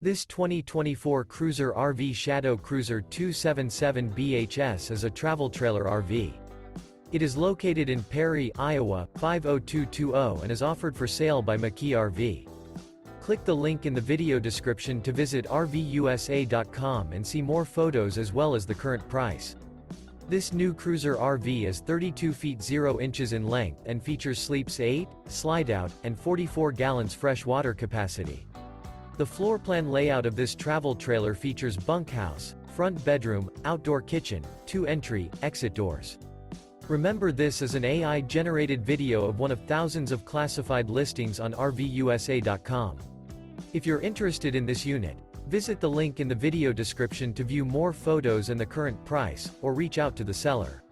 This 2024 Cruiser RV Shadow Cruiser 277 BHS is a travel trailer RV. It is located in Perry, Iowa, 50220 and is offered for sale by McKee RV. Click the link in the video description to visit RVUSA.com and see more photos as well as the current price. This new Cruiser RV is 32 feet 0 inches in length and features sleeps 8, Slideout, and 44 gallons fresh water capacity. The floor plan layout of this travel trailer features bunkhouse, front bedroom, outdoor kitchen, 2 entry, exit doors. Remember, this is an AI-generated video of one of thousands of classified listings on RVUSA.com. If you're interested in this unit, visit the link in the video description to view more photos and the current price, or reach out to the seller.